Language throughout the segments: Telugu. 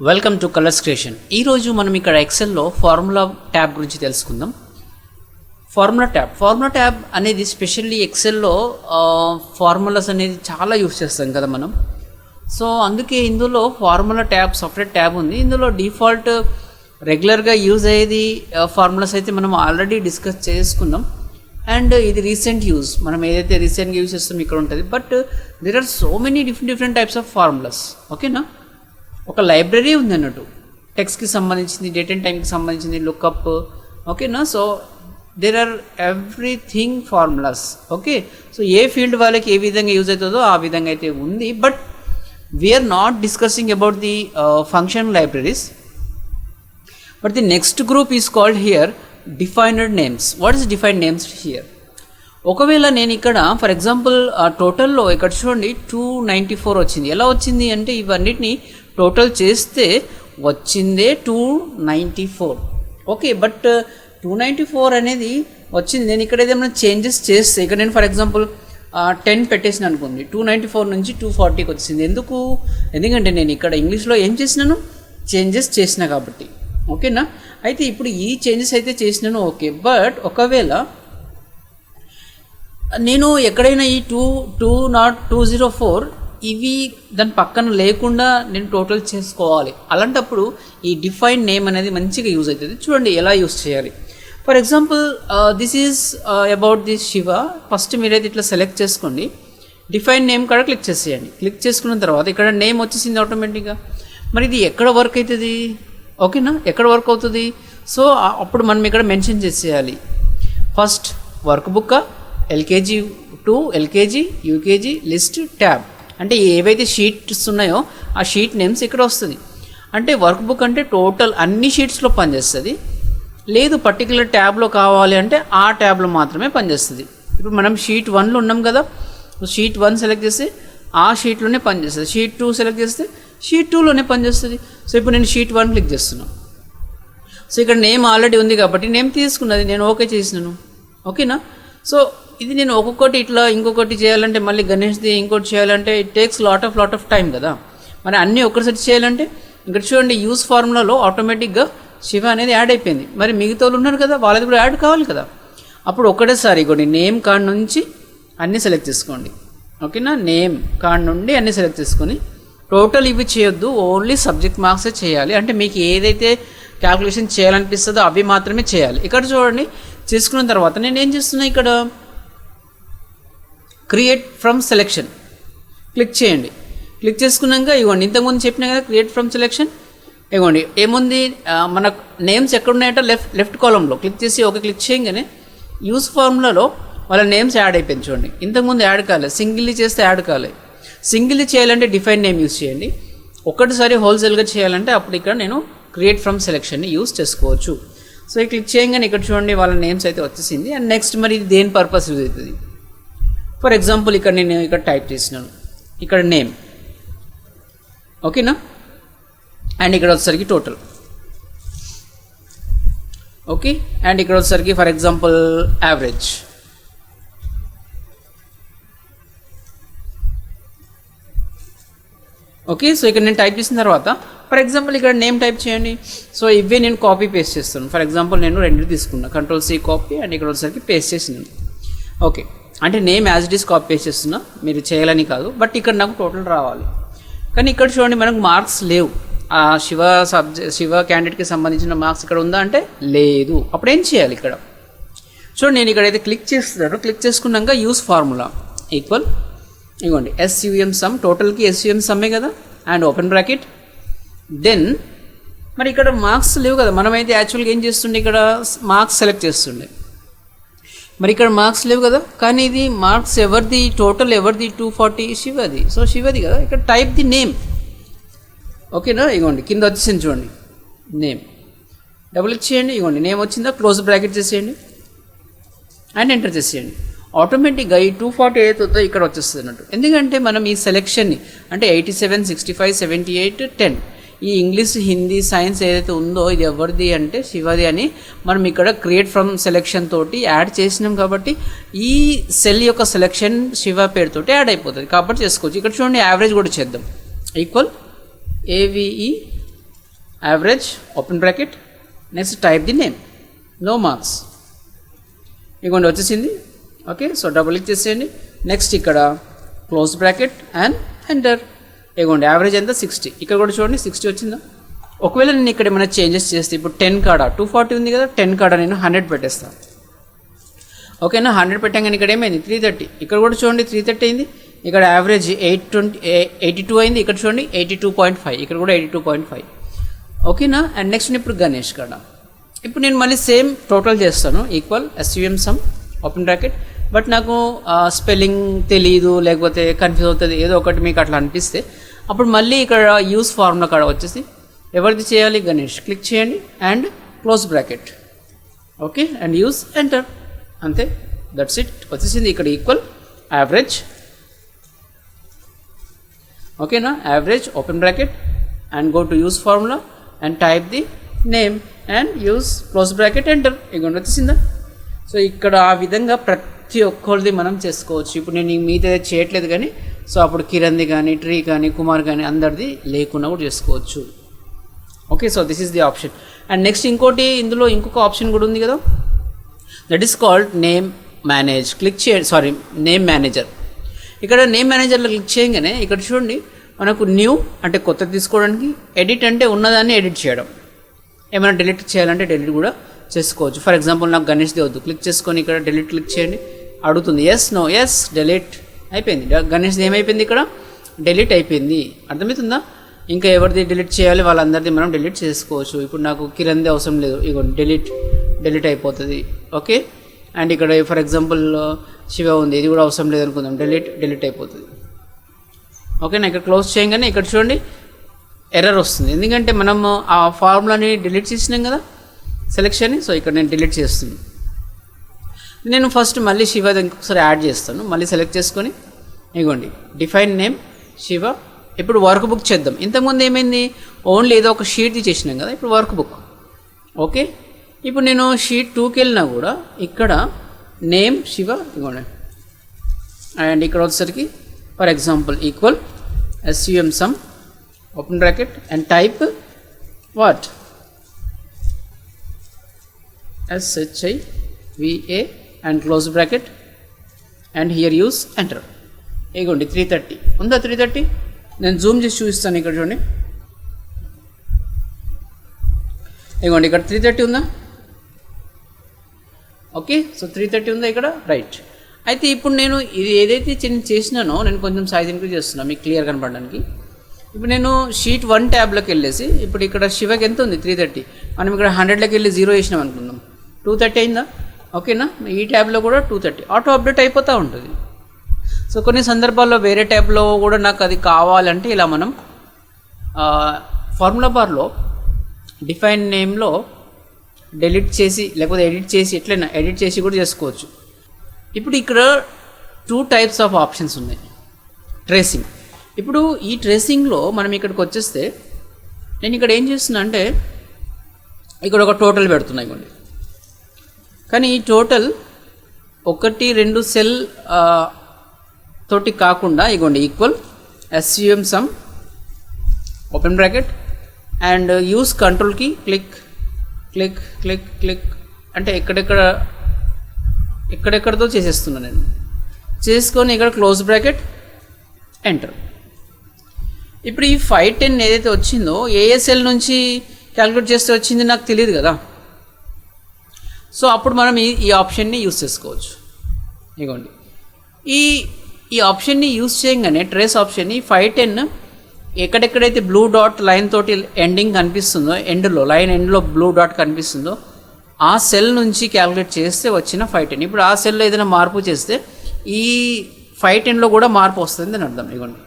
Welcome to colours creation. ఈరోజు మనం ఇక్కడ ఎక్సెల్లో ఫార్ములా ట్యాబ్ గురించి తెలుసుకుందాం. ఫార్ములా ట్యాబ్ అనేది స్పెషల్లీ ఎక్సెల్లో ఫార్ములాస్ అనేది చాలా యూస్ చేస్తాం కదా మనం. సో అందుకే ఇందులో ఫార్ములా ట్యాబ్ సపరేట్ ట్యాబ్ ఉంది. ఇందులో డిఫాల్ట్ రెగ్యులర్గా యూజ్ అయ్యేది ఫార్ములాస్ అయితే మనం ఆల్రెడీ డిస్కస్ చేసుకున్నాం. అండ్ ఇది రీసెంట్ యూజ్, మనం ఏదైతే రీసెంట్గా యూజ్ చేస్తాం ఇక్కడ ఉంటుంది. But there are so many different types of formulas. ఓకేనా, ఒక లైబ్రరీ ఉంది అన్నట్టు, టెక్స్ట్కి సంబంధించింది, డేట్ అండ్ టైంకి సంబంధించింది, లుక్అప్. ఓకేనా, so there are everything formulas. Okay, so ఏ ఫీల్డ్ వాళ్ళకి ఏ విధంగా యూజ్ అవుతుందో ఆ విధంగా అయితే ఉంది. But we're not discussing about the function libraries, but the next group is called here defined names. What is defined names here? ఒకవేళ నేను ఇక్కడ ఫర్ ఎగ్జాంపుల్ టోటల్లో ఇక్కడ చూడండి 294 వచ్చింది. ఎలా వచ్చింది అంటే ఇవన్నిటిని టోటల్ చేస్తే వచ్చిందే 294. ఓకే, బట్ 294 అనేది వచ్చింది. నేను ఇక్కడ ఏదైనా చేంజెస్ చేస్తే, ఇక్కడ నేను ఫర్ ఎగ్జాంపుల్ 10 పెట్టేసిన అనుకోండి, 294 నుంచి 240కి వచ్చింది. ఎందుకంటే నేను ఇక్కడ ఇంగ్లీష్లో ఏం చేసినాను, చేంజెస్ చేసిన కాబట్టి. ఓకేనా, అయితే ఇప్పుడు ఈ చేంజెస్ అయితే చేసినాను. ఓకే, బట్ ఒకవేళ నేను ఎక్కడైనా ఈ 204 ఇవి దాని పక్కన లేకుండా నేను టోటల్ చేసుకోవాలి. అలాంటప్పుడు ఈ డిఫైన్ నేమ్ అనేది మంచిగా యూజ్ అవుతుంది. చూడండి ఎలా యూజ్ చేయాలి. For example this is about this Shiva. First మీరైతే ఇట్లా సెలెక్ట్ చేసుకోండి, డిఫైన్ నేమ్ కాడ క్లిక్ చేసేయండి. క్లిక్ చేసుకున్న తర్వాత ఇక్కడ నేమ్ వచ్చేసింది ఆటోమేటిక్గా. మరి ఇది ఎక్కడ వర్క్ అవుతుంది? ఓకేనా, ఎక్కడ వర్క్ అవుతుంది? సో అప్పుడు మనం ఇక్కడ మెన్షన్ చేసేయాలి. First work book, LKG 2, LKG, UKG, list, tab. అంటే ఏవైతే షీట్స్ ఉన్నాయో ఆ షీట్ నేమ్స్ ఇక్కడ వస్తుంది. అంటే వర్క్ బుక్ అంటే టోటల్ అన్ని షీట్స్లో పనిచేస్తుంది. లేదు పర్టికులర్ ట్యాబ్లో కావాలి అంటే ఆ ట్యాబ్లో మాత్రమే పనిచేస్తుంది. ఇప్పుడు మనం షీట్ 1లో ఉన్నాం కదా, షీట్ 1 సెలెక్ట్ చేస్తే ఆ షీట్లోనే పనిచేస్తుంది. షీట్ 2 సెలెక్ట్ చేస్తే షీట్ 2లోనే పనిచేస్తుంది. సో ఇప్పుడు నేను షీట్ 1 క్లిక్ చేస్తున్నాను. సో ఇక్కడ నేమ్ ఆల్రెడీ ఉంది కాబట్టి నేమ్ తీసుకున్నది, నేను ఓకే చేసినాను. ఓకేనా, సో ఇది నేను ఒక్కొక్కటి ఇట్లా ఇంకొకటి చేయాలంటే మళ్ళీ గణేష్ది ఇంకోటి చేయాలంటే it takes lot of time కదా. మరి అన్నీ ఒక్కసారి చేయాలంటే ఇక్కడ చూడండి యూజ్ ఫార్ములాలో ఆటోమేటిక్గా శివ అనేది యాడ్ అయిపోయింది. మరి మిగతా వాళ్ళు ఉన్నారు కదా, వాళ్ళది కూడా యాడ్ కావాలి కదా. అప్పుడు ఒకటేసారి కొన్ని నేమ్ కార్డ్ నుంచి అన్నీ సెలెక్ట్ చేసుకోండి. ఓకేనా, నేమ్ కార్డ్ నుండి అన్నీ సెలెక్ట్ చేసుకొని టోటల్ ఇవి చేయొద్దు, ఓన్లీ సబ్జెక్ట్ మార్క్సే చేయాలి. అంటే మీకు ఏదైతే క్యాల్కులేషన్ చేయాలనిపిస్తుందో అవి మాత్రమే చేయాలి. ఇక్కడ చూడండి చేసుకున్న తర్వాత నేను ఏం చేస్తున్నా, ఇక్కడ క్రియేట్ ఫ్రమ్ సెలెక్షన్ క్లిక్ చేయండి. క్లిక్ చేసుకున్నాక ఇవ్వండి, ఇంతకుముందు చెప్పినా కదా క్రియేట్ ఫ్రమ్ సెలెక్షన్. ఇవ్వండి ఏముంది, మన నేమ్స్ ఎక్కడున్నాయంటే లెఫ్ట్ కాలంలో క్లిక్ చేసి ఒక క్లిక్ చేయగానే యూజ్ ఫార్ములాలో వాళ్ళ నేమ్స్ యాడ్ అయిపోయింది. చూడండి, ఇంతకుముందు యాడ్ కాలేదు, సింగిల్లీ చేస్తే యాడ్ కాలేదు. సింగిల్లీ చేయాలంటే డిఫైన్ నేమ్ యూజ్ చేయండి. ఒక్కటిసారి హోల్సేల్గా చేయాలంటే అప్పుడు ఇక్కడ నేను క్రియేట్ ఫ్రమ్ సెలెక్షన్ని యూజ్ చేసుకోవచ్చు. సో ఈ క్లిక్ చేయగానే ఇక్కడ చూడండి వాళ్ళ నేమ్స్ అయితే వచ్చేసింది. అండ్ నెక్స్ట్ మరి ఇది దేని పర్పస్ యూజ్ అవుతుంది? ఫర్ ఎగ్జాంపుల్ ఇక్కడ నేను ఇక్కడ టైప్ చేసినాను, ఇక్కడ నేమ్. ఓకేనా, అండ్ ఇక్కడ వచ్చేసరికి టోటల్. ఓకే, అండ్ ఇక్కడ వచ్చేసరికి for example average. Okay, so ఇక్కడ నేను టైప్ చేసిన తర్వాత ఫర్ ఎగ్జాంపుల్ ఇక్కడ నేమ్ టైప్ చేయండి. సో ఇవే నేను కాపీ పేస్ట్ చేస్తాను. ఫర్ ఎగ్జాంపుల్ నేను 2 తీసుకున్నా, Ctrl+C కాపీ, అండ్ ఇక్కడ వచ్చేసరికి పేస్ట్ చేసినాను. ఓకే, అంటే name as it is copy paste చేస్తున్నా, మీరు చేయాలని కాదు. బట్ ఇక్కడ నాకు టోటల్ రావాలి. కానీ ఇక్కడ చూడండి మనకు మార్క్స్ లేవు. ఆ శివ క్యాండిడేట్కి సంబంధించిన మార్క్స్ ఇక్కడ ఉందా అంటే లేదు. అప్పుడు ఏం చేయాలి? ఇక్కడ చూడండి నేను ఇక్కడైతే క్లిక్ చేస్తున్నాను. క్లిక్ చేసుకున్నాక యూజ్ ఫార్ములా ఈక్వల్ ఇవ్వండి SUM సమ్, టోటల్కి SUM సమ్మే కదా, అండ్ ఓపెన్ బ్రాకెట్. దెన్ మరి ఇక్కడ మార్క్స్ లేవు కదా, మనమైతే యాక్చువల్గా ఏం చేస్తుండే, ఇక్కడ మార్క్స్ సెలెక్ట్ చేస్తుండే. మరి ఇక్కడ మార్క్స్ లేవు కదా, కానీ ఇది మార్క్స్ ఎవరిది, టోటల్ ఎవరిది 240, శివది. సో శివది కదా, ఇక్కడ టైప్ ది నేమ్. ఓకేనా, ఇగోండి కింద వచ్చేసింది చూడండి నేమ్. డబుల్ క్లిక్ చేయండి, ఇగోండి నేమ్ వచ్చిందా, క్లోజ్ బ్రాకెట్ చేసేయండి అండ్ ఎంటర్ చేసేయండి. ఆటోమేటిక్గా ఈ 240 ఏదైతే ఇక్కడ వచ్చేస్తుంది అన్నట్టు. ఎందుకంటే మనం ఈ సెలెక్షన్ని అంటే 87, 65, 78, 10 ఈ ఇంగ్లీష్, హిందీ, సైన్స్ ఏదైతే ఉందో ఇది ఎవరిది అంటే శివది అని మనం ఇక్కడ క్రియేట్ ఫ్రమ్ సెలెక్షన్ తోటి యాడ్ చేసినాం. కాబట్టి ఈ సెల్ యొక్క సెలెక్షన్ శివ పేరుతోటి యాడ్ అయిపోతుంది కాబట్టి చేసుకోవచ్చు. ఇక్కడ చూడండి యావరేజ్ కూడా చేద్దాం, equal AVE average open bracket, next type the name, no marks. ఇదిగోండి వచ్చేసింది. ఓకే, సో డబుల్ క్లిక్ చేసేయండి. నెక్స్ట్ ఇక్కడ క్లోజ్ బ్రాకెట్ అండ్ ఎంటర్. ఇదిగోండి యావరేజ్ ఎంత 60. ఇక్కడ కూడా చూడండి 60 వచ్చిందా. ఒకవేళ నేను ఇక్కడ ఏమైనా చేంజెస్ చేస్తే ఇప్పుడు 10 కాడ 240 ఉంది కదా, 10 కాడ నేను 100 పెట్టేస్తాను. ఓకేనా, 100 పెట్టాను. ఇక్కడ ఏమైంది 330. ఇక్కడ కూడా చూడండి 330 అయింది. ఇక్కడ యావరేజ్ 82 అయింది. ఇక్కడ చూడండి 82.5. ఇక్కడ కూడా 82.5. ఓకేనా. అండ్ నెక్స్ట్ ఇప్పుడు గణేష్ కాడ. ఇప్పుడు నేను మళ్ళీ సేమ్ టోటల్ చేస్తాను, equal SUM sum open bracket. But నాకు స్పెల్లింగ్ తెలియదు, లేకపోతే కన్ఫ్యూజ్ అవుతుంది, ఏదో ఒకటి మీకు అట్లా అనిపిస్తే అప్పుడు మళ్ళీ ఇక్కడ యూస్ ఫార్ములా కాడ వచ్చేసి ఎవరిది చేయాలి, గణేష్ క్లిక్ చేయండి and close bracket. Okay, and use enter. అంతే, దట్స్ ఇట్. వచ్చేసింది ఇక్కడ ఈక్వల్ యావరేజ్. ఓకేనా, average open bracket and go to use formula and type the name and use close bracket enter. ఇక వచ్చేసిందా. సో ఇక్కడ ఆ విధంగా ప్రతి ఒక్కరిది మనం చేసుకోవచ్చు. ఇప్పుడు నేను మీతో చేయట్లేదు కానీ, సో అప్పుడు కిరణ్ది కానీ, ట్రీ కానీ, కుమార్ కానీ అందరిది లేకుండా కూడా చేసుకోవచ్చు. Okay, so this is the option. And next ఇంకోటి ఇందులో ఇంకొక ఆప్షన్ కూడా ఉంది కదా, that is called name manage. Click చేయండి, నేమ్ మేనేజర్. ఇక్కడ నేమ్ మేనేజర్లో క్లిక్ చేయగానే ఇక్కడ చూడండి మనకు న్యూ అంటే కొత్తది తీసుకోవడానికి, ఎడిట్ అంటే ఉన్నదాన్ని ఎడిట్ చేయడం, ఏమైనా డిలీట్ చేయాలంటే డిలీట్ కూడా చేసుకోవచ్చు. ఫర్ ఎగ్జాంపుల్ నాకు గణేష్ది వద్దు, క్లిక్ చేసుకొని ఇక్కడ డిలీట్ క్లిక్ చేయండి. అడుగుతుంది ఎస్ నో, ఎస్ డిలీట్ అయిపోయింది. గణేష్ది ఏమైపోయింది, ఇక్కడ డిలీట్ అయిపోయింది. అర్థమవుతుందా. ఇంకా ఎవరిది డిలీట్ చేయాలి వాళ్ళందరిది మనం డిలీట్ చేసుకోవచ్చు. ఇప్పుడు నాకు కిరణ్ది అవసరం లేదు, ఇగో డిలీట్ అయిపోతుంది. ఓకే, అండ్ ఇక్కడ ఫర్ ఎగ్జాంపుల్ శివ ఉంది, ఇది కూడా అవసరం లేదు అనుకుందాం, డిలీట్ అయిపోతుంది. ఓకేనా. ఇక్కడ క్లోజ్ చేయగానే ఇక్కడ చూడండి ఎర్రర్ వస్తుంది, ఎందుకంటే మనము ఆ ఫార్ములాని డిలీట్ చేసినాం కదా సెలెక్షన్ని. సో ఇక్కడ నేను డిలీట్ చేస్తున్నాను. నేను ఫస్ట్ మళ్ళీ శివ ఇంకొకసారి యాడ్ చేస్తాను. మళ్ళీ సెలెక్ట్ చేసుకొని ఇగోండి డిఫైన్ నేమ్ శివ. ఇప్పుడు వర్క్ బుక్ చేద్దాం. ఇంతకుముందు ఏమైంది, ఓన్లీ ఏదో ఒక షీట్ది చేసినాం కదా, ఇప్పుడు వర్క్ బుక్. ఓకే, ఇప్పుడు నేను షీట్ 2కి వెళ్ళినా కూడా ఇక్కడ నేమ్ శివ ఇగోండి. అండ్ ఇక్కడ వచ్చేసరికి for example equal SUM sum open bracket and type what SHIVA and close bracket and here use enter. ఇగోండి 330 ఉందా. 330 నేను జూమ్ చేసి చూపిస్తాను. ఇక్కడ చూడండి ఇగోండి ఇక్కడ 330 ఉందా. ఓకే, సో 330 ఉందా ఇక్కడ, రైట్. అయితే ఇప్పుడు నేను ఇది ఏదైతే చేసినానో నేను కొంచెం సైజ్ ఇంక్రీజ్ చేస్తున్నాను మీకు క్లియర్ కనపడడానికి. ఇప్పుడు నేను షీట్ 1 ట్యాబ్లోకి వెళ్ళేసి ఇప్పుడు ఇక్కడ శివకి ఎంత ఉంది 330. మనం ఇక్కడ 100లోకి వెళ్ళి 0 వేసినాం అనుకుందాం, 230 అయిందా. ఓకేనా, ఈ ట్యాబ్లో కూడా 230 ఆటో అప్డేట్ అయిపోతూ ఉంటుంది. సో కొన్ని సందర్భాల్లో వేరే ట్యాబ్లో కూడా నాకు అది కావాలంటే ఇలా మనం ఫార్ములా బార్లో డిఫైన్ నేమ్లో డిలీట్ చేసి లేకపోతే ఎడిట్ చేసి ఎట్లయినా ఎడిట్ చేసి కూడా చేసుకోవచ్చు. ఇప్పుడు ఇక్కడ 2 టైప్స్ ఆఫ్ ఆప్షన్స్ ఉన్నాయి. ట్రేసింగ్. ఇప్పుడు ఈ ట్రేసింగ్లో మనం ఇక్కడికి వచ్చేస్తే నేను ఇక్కడ ఏం చేస్తున్నా అంటే ఇక్కడ ఒక టోటల్ పెడుతున్నా ఇవ్వండి. కానీ ఈ టోటల్ 1 2 సెల్ తోటి కాకుండా ఇగోండి equal SUM sum open bracket and use control key click click click click అంటే ఎక్కడెక్కడతో చేసేస్తున్నాను నేను. చేసుకొని ఇక్కడ క్లోజ్ బ్రాకెట్ ఎంటర్. ఇప్పుడు ఈ 510 ఏదైతే వచ్చిందో ASL నుంచి క్యాలిక్యులేట్ చేస్తే వచ్చింది నాకు తెలియదు కదా. సో అప్పుడు మనం ఈ ఆప్షన్ని యూస్ చేసుకోవచ్చు. ఇగోండి ఈ ఆప్షన్ని యూస్ చేయగానే ట్రేస్ ఆప్షన్ని 510 ఎక్కడెక్కడైతే బ్లూ డాట్ లైన్ తోటి ఎండింగ్ కనిపిస్తుందో, లైన్ ఎండ్లో బ్లూ డాట్ కనిపిస్తుందో ఆ సెల్ నుంచి క్యాలిక్యులేట్ చేస్తే వచ్చిన 510. ఇప్పుడు ఆ సెల్లో ఏదైనా మార్పు చేస్తే ఈ 510లో కూడా మార్పు వస్తుంది అని అర్థం. ఇగోండి.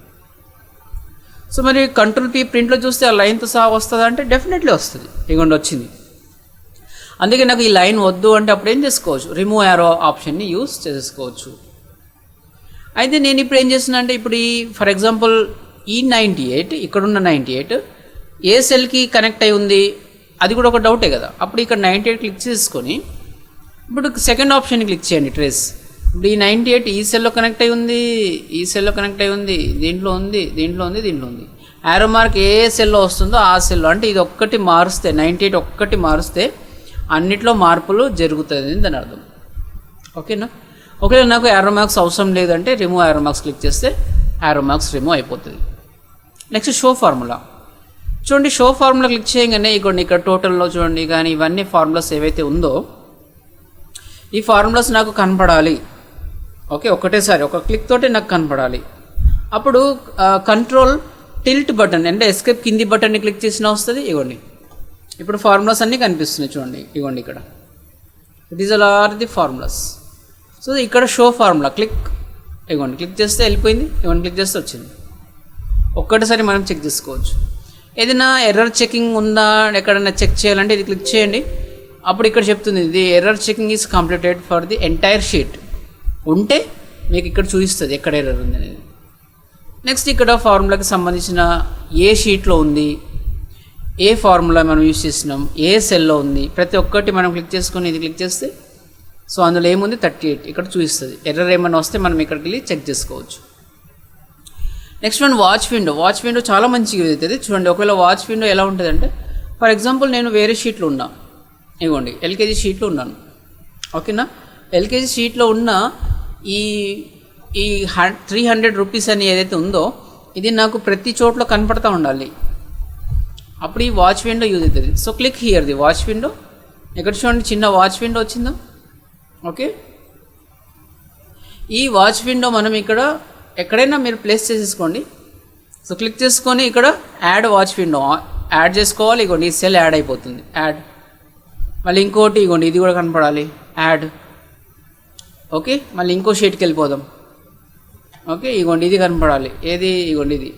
సో మరి కంట్రోల్ P ప్రింట్లో చూస్తే ఆ లైన్తో సహా వస్తుందా అంటే డెఫినెట్లీ వస్తుంది. ఇగోండి వచ్చింది. అందుకే నాకు ఈ లైన్ వద్దు అంటే అప్పుడు ఏం చేసుకోవచ్చు, రిమూవ్ యారో ఆప్షన్ని యూస్ చేసుకోవచ్చు. అయితే నేను ఇప్పుడు ఏం చేస్తున్నా అంటే ఇప్పుడు ఈ ఫర్ ఎగ్జాంపుల్ ఈ 98 ఇక్కడున్న 98 ఏ సెల్కి కనెక్ట్ అయి ఉంది అది కూడా ఒక డౌటే కదా. అప్పుడు ఇక్కడ 98 క్లిక్ చేసుకొని ఇప్పుడు సెకండ్ ఆప్షన్ క్లిక్ చేయండి ట్రేస్. ఇప్పుడు ఈ 98 ఈ సెల్లో కనెక్ట్ అయి ఉంది, ఈ సెల్లో కనెక్ట్ అయి ఉంది, దీంట్లో ఉంది, దీంట్లో ఉంది, దీంట్లో ఉంది. యారో మార్క్ ఏ సెల్లో వస్తుందో ఆ సెల్లో, అంటే ఇది ఒక్కటి మారుస్తే 98 ఒక్కటి మారుస్తే అన్నిట్లో మార్పులు జరుగుతుంది దాని అర్థం. ఓకేనా. ఒకవేళ నాకు యారో మార్క్స్ అవసరం లేదంటే రిమూవ్ యారో మార్క్స్ క్లిక్ చేస్తే యారో మార్క్స్ రిమూవ్ అయిపోతుంది. Next show formula. చూడండి, షో ఫార్ములా క్లిక్ చేయగానే ఇక్కడ టోటల్లో చూడండి, కానీ ఇవన్నీ ఫార్ములాస్ ఏవైతే ఉందో ఈ ఫార్ములాస్ నాకు కనపడాలి. ఓకే, ఒకటేసారి ఒక క్లిక్ తోటి నాకు కనపడాలి. అప్పుడు కంట్రోల్ టిల్ట్ బటన్ అంటే ఎస్కేప్ కింది బటన్ని క్లిక్ చేసినా వస్తుంది. ఇవ్వండి, ఇప్పుడు ఫార్ములాస్ అన్నీ కనిపిస్తున్నాయి చూడండి. ఇవ్వండి, ఇక్కడ these are the formulas. So ఇక్కడ షో ఫార్ములా క్లిక్, ఇవ్వండి క్లిక్ చేస్తే వెళ్ళిపోయింది. ఇవ్వండి క్లిక్ చేస్తే వచ్చింది. ఒక్కటిసారి మనం చెక్ చేసుకోవచ్చు. ఏదైనా ఎర్రర్ చెకింగ్ ఉందా ఎక్కడైనా చెక్ చేయాలంటే ఇది క్లిక్ చేయండి. అప్పుడు ఇక్కడ చెప్తుంది ఇది error checking is completed for the entire sheet. ఉంటే మీకు ఇక్కడ చూపిస్తుంది ఎక్కడ ఎర్రర్ ఉంది అనేది. నెక్స్ట్ ఇక్కడ ఫార్ములాకి సంబంధించిన ఏ షీట్లో ఉంది, ఏ ఫార్ములా మనం యూజ్ చేసినాం, ఏ సెల్లో ఉంది, ప్రతి ఒక్కటి మనం క్లిక్ చేసుకొని ఇది క్లిక్ చేస్తే సో అందులో ఏముంది 38 ఇక్కడ చూపిస్తుంది. ఎర్రర్ ఏమైనా వస్తే మనం ఇక్కడికి వెళ్ళి చెక్ చేసుకోవచ్చు. Next one watch window. Watch window చాలా మంచిగా యూజ్ అవుతుంది. చూడండి, ఒకవేళ వాచ్ విండో ఎలా ఉంటుంది అంటే, ఫర్ ఎగ్జాంపుల్ నేను వేరే షీట్లో ఉన్నా, ఇవ్వండి ఎల్కేజీ షీట్లో ఉన్నాను. ఓకేనా. ఎల్కేజీ షీట్లో ఉన్న ఈ 300 రూపీస్ అని ఏదైతే ఉందో ఇది నాకు ప్రతి చోట్ల కనపడతా ఉండాలి. అప్పుడు ఈ వాచ్ విండో యూజ్ అవుతుంది. So click here the watch window. ఇక్కడ చూడండి చిన్న వాచ్ విండో వచ్చిందో. ఓకే, ఈ వాచ్ విండో మనం ఇక్కడ ఎక్కడైనా మీరు ప్లేస్ చేసేసుకోండి. సో క్లిక్ చేసుకొని ఇక్కడ యాడ్ వాచ్ విండో యాడ్ చేసుకోవాలి. ఇగోండి ఈ సెల్ యాడ్ అయిపోతుంది, యాడ్. మళ్ళీ ఇంకోటి ఇగోండి ఇది కూడా కనపడాలి, యాడ్. ఓకే, మళ్ళీ ఇంకో షీట్కి వెళ్ళిపోదాం. ఓకే, ఇగోండి ఇది కనపడాలి, ఏది ఇగోండి ఇది,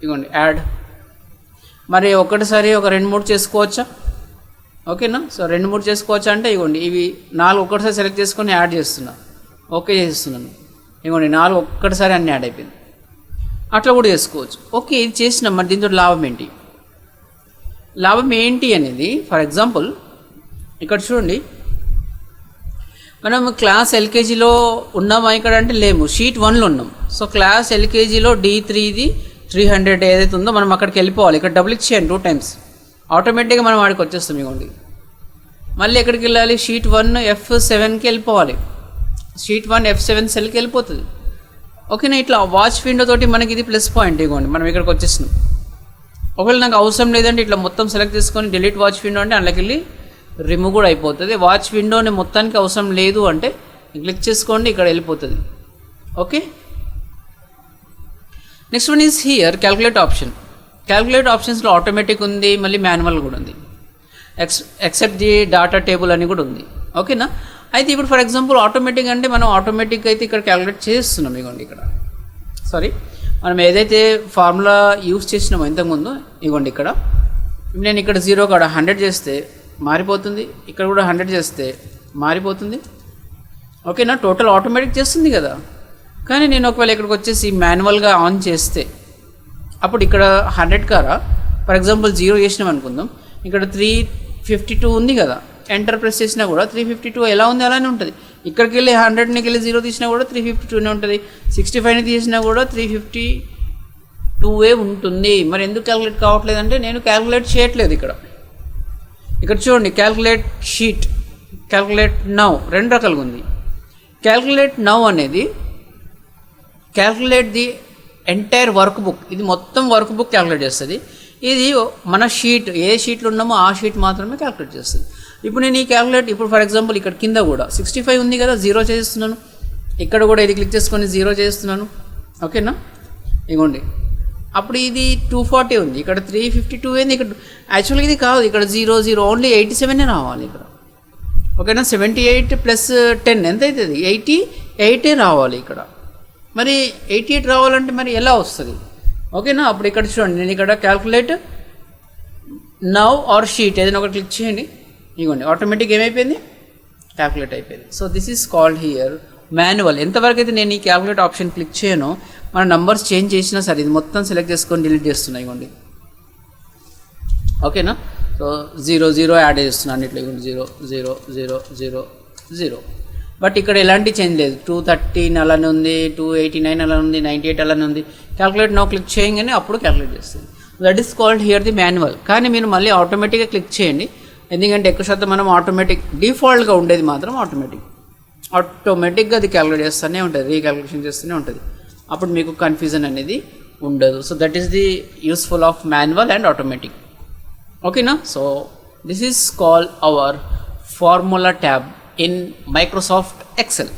ఇగోండి యాడ్. మరి ఒకటిసారి ఒక 2-3 చేసుకోవచ్చా? ఓకేనా. సో 2-3 చేసుకోవచ్చా అంటే ఇగోండి ఇవి 4 ఒక్కటిసారి సెలెక్ట్ చేసుకొని యాడ్ చేస్తున్నా, ఓకే చేస్తున్నాను. ఇగోండి 4 ఒక్కటిసారి అన్నీ యాడ్ అయిపోయింది. అట్లా కూడా చేసుకోవచ్చు. ఓకే, ఇది చేసినాం. మరి దీంతో లాభం ఏంటి? లాభం ఏంటి అనేది ఫర్ ఎగ్జాంపుల్ ఇక్కడ చూడండి, మనం క్లాస్ ఎల్కేజీలో ఉన్నామా ఇక్కడ అంటే లేము, షీట్ 1లో ఉన్నాం. సో క్లాస్ ఎల్కేజీలో D3ది 300 ఏదైతే ఉందో మనం అక్కడికి వెళ్ళిపోవాలి. ఇక్కడ డబుల్ క్లిక్ చేయండి 2 times, ఆటోమేటిక్గా మనం వాడికి వచ్చేస్తాం. ఇవ్వండి మళ్ళీ ఎక్కడికి వెళ్ళాలి, షీట్ 1 F7కి వెళ్ళిపోవాలి. షీట్ 1 F7 సెల్కి వెళ్ళిపోతుంది. ఓకేనా. ఇట్లా వాచ్ విండో తోటి మనకి ఇది ప్లస్ పాయింట్. ఇవ్వండి మనం ఇక్కడికి వచ్చేసినాం. ఒకవేళ నాకు అవసరం లేదంటే ఇట్లా మొత్తం సెలెక్ట్ చేసుకొని డిలీట్ వాచ్ విండో అంటే అందులోకి వెళ్ళి రిమూవ్ కూడా అయిపోతుంది. వాచ్ విండోని మొత్తానికి అవసరం లేదు అంటే క్లిక్ చేసుకోండి, ఇక్కడ వెళ్ళిపోతుంది. Okay, next one is here calculate option. Calculate ఆప్షన్స్లో ఆటోమేటిక్ ఉంది, మళ్ళీ మాన్యువల్ కూడా ఉంది, ఎక్సెప్ట్ ది డాటా టేబుల్ అని కూడా ఉంది. ఓకేనా. అయితే ఇప్పుడు ఫర్ ఎగ్జాంపుల్ ఆటోమేటిక్ అంటే మనం ఆటోమేటిక్ అయితే ఇక్కడ క్యాల్కులేట్ చేస్తున్నాం. ఇవ్వండి ఇక్కడ మనం ఏదైతే ఫార్ములా యూజ్ చేసినామో ఇంతకుముందు, ఇవ్వండి ఇక్కడ నేను ఇక్కడ 0 కాడ 100 చేస్తే మారిపోతుంది, ఇక్కడ కూడా 100 చేస్తే మారిపోతుంది. ఓకేనా. టోటల్ ఆటోమేటిక్ చేస్తుంది కదా. కానీ నేను ఒకవేళ ఇక్కడికి వచ్చేసి మాన్యువల్గా ఆన్ చేస్తే అప్పుడు ఇక్కడ 100 కారా ఫర్ ఎగ్జాంపుల్ 0 చేసినాం అనుకుందాం, ఇక్కడ 352 ఉంది కదా, ఎంటర్ ప్రెస్ చేసినా కూడా 352 ఎలా ఉంది అలానే ఉంటుంది. ఇక్కడికి వెళ్ళి 100కి వెళ్ళి 0 తీసినా కూడా 352నే ఉంటుంది. 65ని తీసినా కూడా 352 ఉంటుంది. మరి ఎందుకు క్యాల్కులేట్ కావట్లేదంటే నేను క్యాల్కులేట్ చేయట్లేదు. ఇక్కడ చూడండి క్యాల్కులేట్ షీట్, క్యాల్కులేట్ నౌ 2 రకాలుగా ఉంది. క్యాల్కులేట్ నౌ అనేది calculate the entire work book, ఇది మొత్తం వర్క్ బుక్ క్యాల్కులేట్ చేస్తుంది. ఇది మన షీట్ ఏ షీట్లో ఉన్నామో ఆ షీట్ మాత్రమే క్యాల్కులేట్ చేస్తుంది. ఇప్పుడు నేను ఈ క్యాల్కులేట్ ఇప్పుడు ఫర్ ఎగ్జాంపుల్ ఇక్కడ కింద కూడా 65 ఉంది కదా, 0 చేస్తున్నాను. ఇక్కడ కూడా ఇది క్లిక్ చేసుకొని 0 చేస్తున్నాను. ఓకేనా. ఇగోండి అప్పుడు ఇది 240 ఉంది, ఇక్కడ 352 అయింది. ఇక్కడ యాక్చువల్గా ఇది కాదు, ఇక్కడ 0 ఓన్లీ 87 రావాలి ఇక్కడ. ఓకేనా. 78 + 10 ఎంత అవుతుంది, 88 రావాలి ఇక్కడ. మరి 88 రావాలంటే మరి ఎలా వస్తుంది? ఓకేనా. అప్పుడు ఇక్కడ చూడండి నేను ఇక్కడ క్యాల్కులేట్ నౌ ఆర్ షీట్ ఏదైనా ఒకటి క్లిక్ చేయండి. ఇవ్వండి ఆటోమేటిక్ ఏమైపోయింది, క్యాల్కులేట్ అయిపోయింది. So this is called here manual. ఎంతవరకు అయితే నేను ఈ క్యాల్కులేట్ ఆప్షన్ క్లిక్ చేయను, మన నంబర్స్ చేంజ్ చేసినా సరే ఇది మొత్తం సెలెక్ట్ చేసుకొని డిలీట్ చేస్తున్నాయి. ఇవ్వండి ఓకేనా. సో 0 యాడ్ చేస్తున్నాను అన్నిట్లో. ఇవ్వండి 0 బట్ ఇక్కడ ఎలాంటి చేంజ్ లేదు. 213 అలానే ఉంది, 289 అలానే ఉంది, 98 అలానే ఉంది. క్యాల్కులేట్ నో క్లిక్ చేయగానే అప్పుడు క్యాల్కులేట్ చేస్తుంది. That is called here the manual. కానీ మీరు మళ్ళీ ఆటోమేటిక్గా క్లిక్ చేయండి, ఎందుకంటే ఎక్కువ శాతం మనం ఆటోమేటిక్ డిఫాల్ట్గా ఉండేది మాత్రం ఆటోమేటిక్గా అది క్యాలిక్యులేట్ చేస్తూనే ఉంటుంది, రీక్యాలిక్యులేషన్ చేస్తూనే ఉంటుంది. అప్పుడు మీకు కన్ఫ్యూజన్ అనేది ఉండదు. So that is the useful of manual and automatic. ఓకేనా? So this is called our formula tab in Microsoft XL.